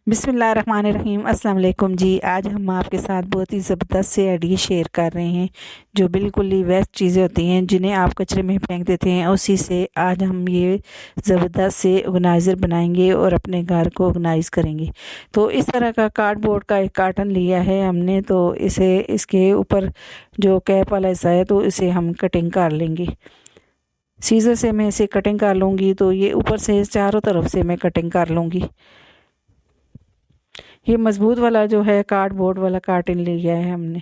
बिस्मिल्लाहिर्रहमानिर्रहीम अस्सलाम वालेकुम जी। आज हम आपके साथ बहुत ही ज़बरदस्त से आइडिया शेयर कर रहे हैं जो बिल्कुल ही वेस्ट चीज़ें होती हैं जिन्हें आप कचरे में फेंक देते हैं। उसी से आज हम ये ज़बरदस्त से ऑर्गेनाइज़र बनाएंगे और अपने घर को ऑर्गेनाइज़ करेंगे। तो इस तरह का कार्डबोर्ड का एक कार्टन लिया है हमने, तो इसे इसके ऊपर जो कैप वाला हिस्सा है तो इसे हम कटिंग कर लेंगे। सीज़र से मैं इसे कटिंग कर लूँगी। तो ये ऊपर से चारों तरफ से मैं कटिंग कर लूँगी। ये मज़बूत वाला जो है कार्डबोर्ड वाला कार्टन लिया है हमने।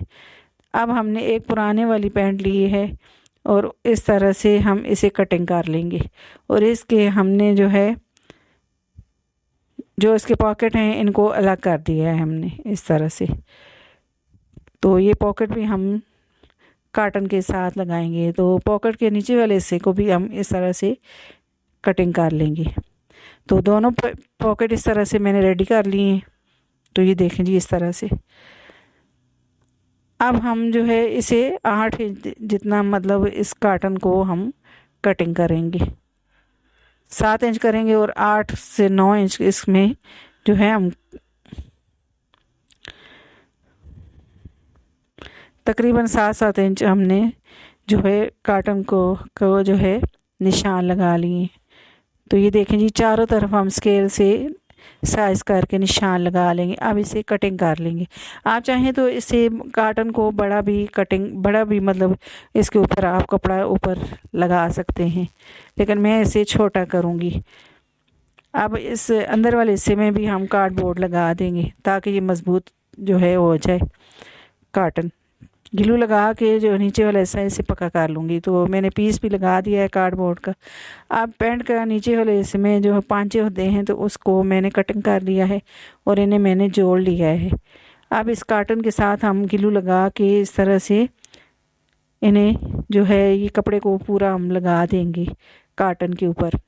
अब हमने एक पुराने वाली पैंट ली है और इस तरह से हम इसे कटिंग कर लेंगे। और इसके हमने जो है जो इसके पॉकेट हैं इनको अलग कर दिया है हमने इस तरह से। तो ये पॉकेट भी हम कार्टन के साथ लगाएंगे। तो पॉकेट के नीचे वाले हिस्से को भी हम इस तरह से कटिंग कर लेंगे। तो दोनों पॉकेट इस तरह से मैंने रेडी कर लिए हैं। तो ये देखें जी इस तरह से। अब हम जो है इसे 8 इंच जितना मतलब इस कार्टन को हम कटिंग करेंगे। 7 इंच करेंगे और 8 से 9 इंच इसमें जो है हम तकरीबन 7-7 इंच हमने जो है कार्टन को जो है निशान लगा लिए। तो ये देखें जी चारों तरफ हम स्केल से साइज करके निशान लगा लेंगे। अब इसे कटिंग कर लेंगे। आप चाहें तो इसे कार्टन को बड़ा भी मतलब इसके ऊपर आप कपड़ा ऊपर लगा सकते हैं, लेकिन मैं इसे छोटा करूँगी। अब इस अंदर वाले हिस्से में भी हम कार्डबोर्ड लगा देंगे ताकि ये मज़बूत जो है हो जाए। कार्टन ग्लू लगा के जो नीचे वाला हिस्सा है इसे पक्का कर लूँगी। तो मैंने पीस भी लगा दिया है कार्डबोर्ड का। अब पैंट का नीचे वाले हिस्से में जो पांचे होते हैं तो उसको मैंने कटिंग कर लिया है और इन्हें मैंने जोड़ लिया है। अब इस कार्टन के साथ हम ग्लू लगा के इस तरह से इन्हें जो है ये कपड़े को पूरा हम लगा देंगे कार्टन के ऊपर।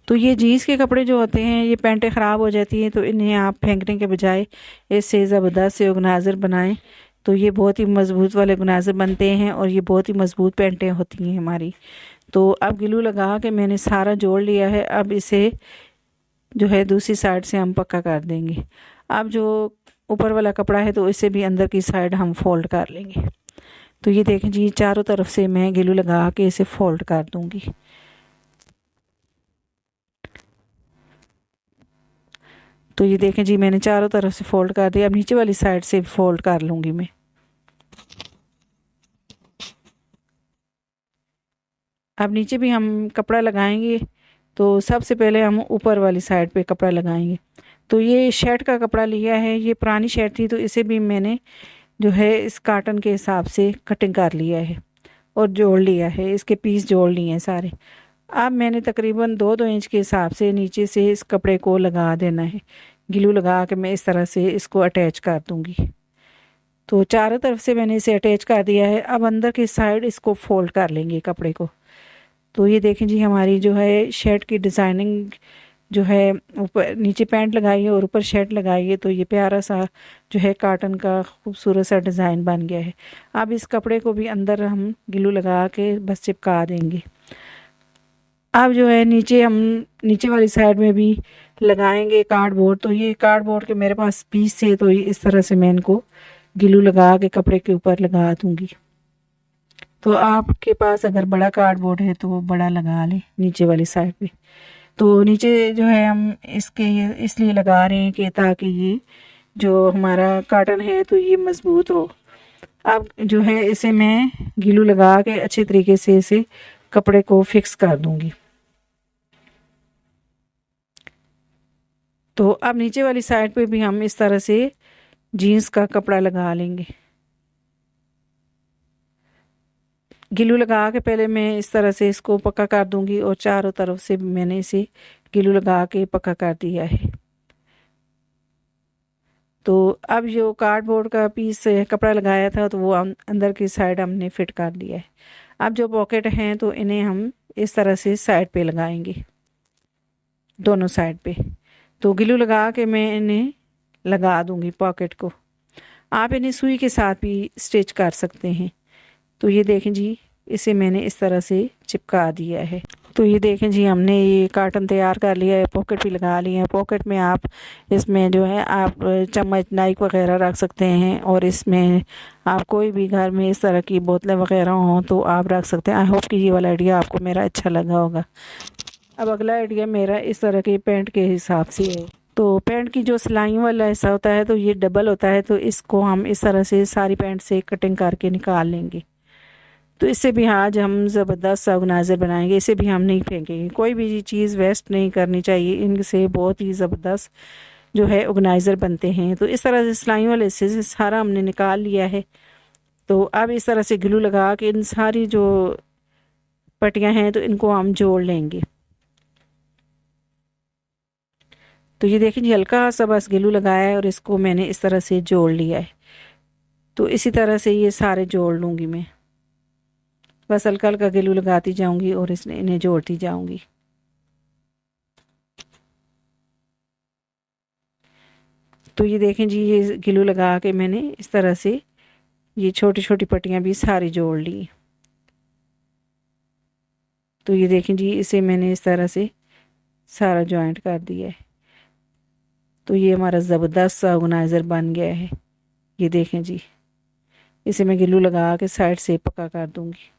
तो ये जीन्स के कपड़े जो होते हैं ये पैंटें ख़राब हो जाती हैं, तो इन्हें आप फेंकने के बजाय इससे ज़बरदस्त से ऑर्गेनाइज़र बनाएं। तो ये बहुत ही मज़बूत वाले ऑर्गेनाइज़र बनते हैं और ये बहुत ही मज़बूत पैंटें होती हैं हमारी। तो अब ग्लू लगा के मैंने सारा जोड़ लिया है। अब इसे जो है दूसरी साइड से हम पक्का कर देंगे। अब जो ऊपर वाला कपड़ा है तो इसे भी अंदर की साइड हम फोल्ड कर लेंगे। तो ये देखें जी चारों तरफ से मैं ग्लू लगा के इसे फोल्ड कर दूँगी। तो ये देखें जी मैंने चारों तरफ से फोल्ड कर दिया। अब नीचे वाली साइड से फोल्ड कर लूँगी मैं। अब नीचे भी हम कपड़ा लगाएंगे। तो सबसे पहले हम ऊपर वाली साइड पे कपड़ा लगाएंगे। तो ये शर्ट का कपड़ा लिया है, ये पुरानी शर्ट थी तो इसे भी मैंने जो है इस कार्टन के हिसाब से कटिंग कर लिया है और जोड़ लिया है। इसके पीस जोड़ लिए हैं सारे। अब मैंने तकरीबन 2-2 इंच के हिसाब से नीचे से इस कपड़े को लगा देना है। ग्लू लगा के मैं इस तरह से इसको अटैच कर दूंगी। तो चारों तरफ से मैंने इसे अटैच कर दिया है। अब अंदर की साइड इसको फोल्ड कर लेंगे कपड़े को। तो ये देखें जी हमारी जो है शर्ट की डिज़ाइनिंग जो है ऊपर नीचे पैंट लगाई है और ऊपर शर्ट लगाई है। तो ये प्यारा सा जो है कार्टन का खूबसूरत सा डिज़ाइन बन गया है। अब इस कपड़े को भी अंदर हम ग्लू लगा के बस चिपका देंगे। अब जो है नीचे वाली साइड में भी लगाएंगे कार्डबोर्ड। तो ये कार्डबोर्ड के मेरे पास पीस थे तो इस तरह से मैं इनको ग्लू लगा के कपड़े के ऊपर लगा दूंगी। तो आपके पास अगर बड़ा कार्डबोर्ड है तो वो बड़ा लगा लें नीचे वाली साइड पे। तो नीचे जो है हम इसके इसलिए लगा रहे हैं कि ताकि ये जो हमारा कार्टन है तो ये मज़बूत हो। अब जो है इसे मैं ग्लू लगा के अच्छे तरीके से इसे कपड़े को फिक्स कर दूंगी। तो अब नीचे वाली साइड पे भी हम इस तरह से जीन्स का कपड़ा लगा लेंगे। ग्लू लगा के पहले मैं इस तरह से इसको पक्का कर दूंगी और चारों तरफ से मैंने इसे ग्लू लगा के पक्का कर दिया है। तो अब जो कार्डबोर्ड का पीस कपड़ा लगाया था तो वो अंदर की साइड हमने फिट कर दिया है। अब जो पॉकेट हैं तो इन्हें हम इस तरह से साइड पे लगाएंगे, दोनों साइड पे। तो ग्लू लगा के मैं इन्हें लगा दूंगी पॉकेट को। आप इन्हें सुई के साथ भी स्टिच कर सकते हैं। तो ये देखें जी इसे मैंने इस तरह से चिपका दिया है। तो ये देखें जी, हमने ये कार्टन तैयार कर लिया है, पॉकेट भी लगा लिए हैं। पॉकेट में आप इसमें जो है आप चम्मच नाइफ वगैरह रख सकते हैं, और इसमें आप कोई भी घर में इस तरह की बोतलें वगैरह हों तो आप रख सकते हैं। आई होप कि ये वाला आइडिया आपको मेरा अच्छा लगा होगा। अब अगला आइडिया मेरा इस तरह के पैंट के हिसाब से है। तो पैंट की जो सिलाइयों वाला हिस्सा होता है तो ये डबल होता है, तो इसको हम इस तरह से सारी पैंट से कटिंग करके निकाल लेंगे। तो इससे भी आज हम ज़बरदस्त सा ऑर्गेनाइज़र बनाएंगे। इसे भी हम नहीं फेंकेंगे, कोई भी चीज़ वेस्ट नहीं करनी चाहिए। इनसे बहुत ही ज़बरदस्त जो है ऑर्गेनाइज़र बनते हैं। तो इस तरह से सिलाइयों वाले हिस्से से सारा हमने निकाल लिया है। तो अब इस तरह से ग्लू लगा के इन सारी जो पट्टियाँ हैं तो इनको हम जोड़ लेंगे। तो ये देखिए जी, हल्का सा बस ग्लू लगाया है और इसको मैंने इस तरह से जोड़ लिया है। तो इसी तरह से ये सारे जोड़ लूँगी मैं, बस हल्का हल्का ग्लू लगाती जाऊँगी और इन्हें जोड़ती जाऊँगी। तो ये देखें जी, ये ग्लू लगा के मैंने इस तरह से ये छोटी छोटी पट्टियाँ भी सारी जोड़ ली। तो ये देखें जी, इसे मैंने इस तरह से सारा जॉइंट कर दिया है। तो ये हमारा ज़बरदस्त सा ऑर्गेनाइज़र बन गया है। ये देखें जी, इसे मैं ग्लू लगा के साइड से पक्का कर दूँगी।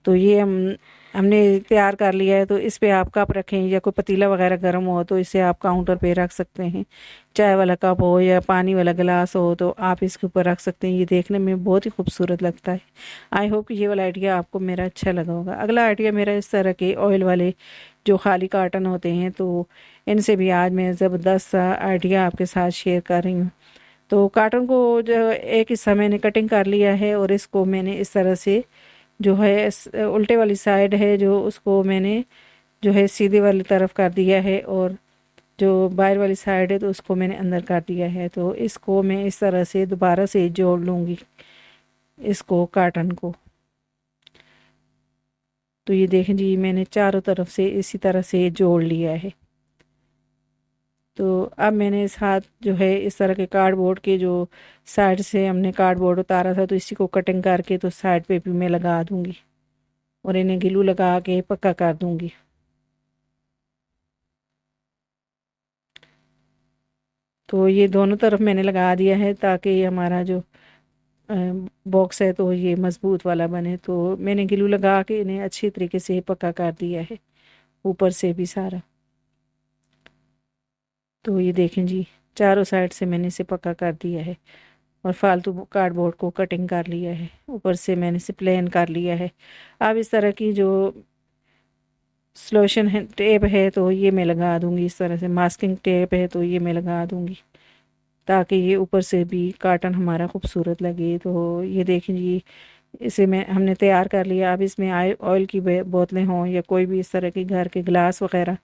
तो ये हमने तैयार कर लिया है। तो इस पे आप कप रखें या कोई पतीला वगैरह गर्म हो तो इसे आप काउंटर पे रख सकते हैं। चाय वाला कप हो या पानी वाला गिलास हो तो आप इसके ऊपर रख सकते हैं। ये देखने में बहुत ही खूबसूरत लगता है। आई होप कि ये वाला आइडिया आपको मेरा अच्छा लगा होगा। अगला आइडिया मेरा इस तरह के ऑयल वाले जो खाली कार्टन होते हैं, तो इनसे भी आज मैं ज़बरदस्त सा आइडिया आपके साथ शेयर कर रही हूँ। तो कार्टन को जो एक हिस्सा मैंने कटिंग कर लिया है और इसको मैंने इस तरह से जो है उल्टे वाली साइड है जो उसको मैंने जो है सीधे वाली तरफ कर दिया है, और जो बाहर वाली साइड है तो उसको मैंने अंदर कर दिया है। तो इसको मैं इस तरह से दोबारा से जोड़ लूँगी इसको कार्टन को। तो ये देखें जी, मैंने चारों तरफ से इसी तरह से जोड़ लिया है। तो अब मैंने इस हाथ जो है इस तरह के कार्डबोर्ड के जो साइड से हमने कार्डबोर्ड उतारा था तो इसी को कटिंग करके तो साइड पे भी मैं लगा दूंगी और इन्हें ग्लू लगा के पक्का कर दूंगी। तो ये दोनों तरफ मैंने लगा दिया है ताकि हमारा जो बॉक्स है तो ये मज़बूत वाला बने। तो मैंने ग्लू लगा के इन्हें अच्छी तरीके से पक्का कर दिया है ऊपर से भी सारा। तो ये देखें जी, चारों साइड से मैंने इसे पक्का कर दिया है और फालतू कार्डबोर्ड को कटिंग कर लिया है। ऊपर से मैंने इसे प्लेन कर लिया है। अब इस तरह की जो सॉल्यूशन है टेप है तो ये मैं लगा दूंगी। इस तरह से मास्किंग टेप है तो ये मैं लगा दूंगी ताकि ये ऊपर से भी कार्टन हमारा खूबसूरत लगे। तो ये देखें जी, इसे मैं हमने तैयार कर लिया। अब इसमें ऑयल की बोतलें हों या कोई भी इस तरह के घर के गिलास वगैरह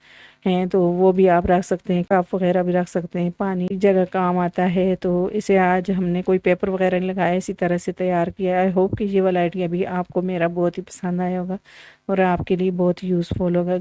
हैं तो वो भी आप रख सकते हैं, कप वगैरह भी रख सकते हैं, पानी की जगह काम आता है। तो इसे आज हमने कोई पेपर वगैरह नहीं लगाया, इसी तरह से तैयार किया। आई होप कि ये वाला आइडिया भी आपको मेरा बहुत ही पसंद आया होगा और आपके लिए बहुत यूज़फुल होगा।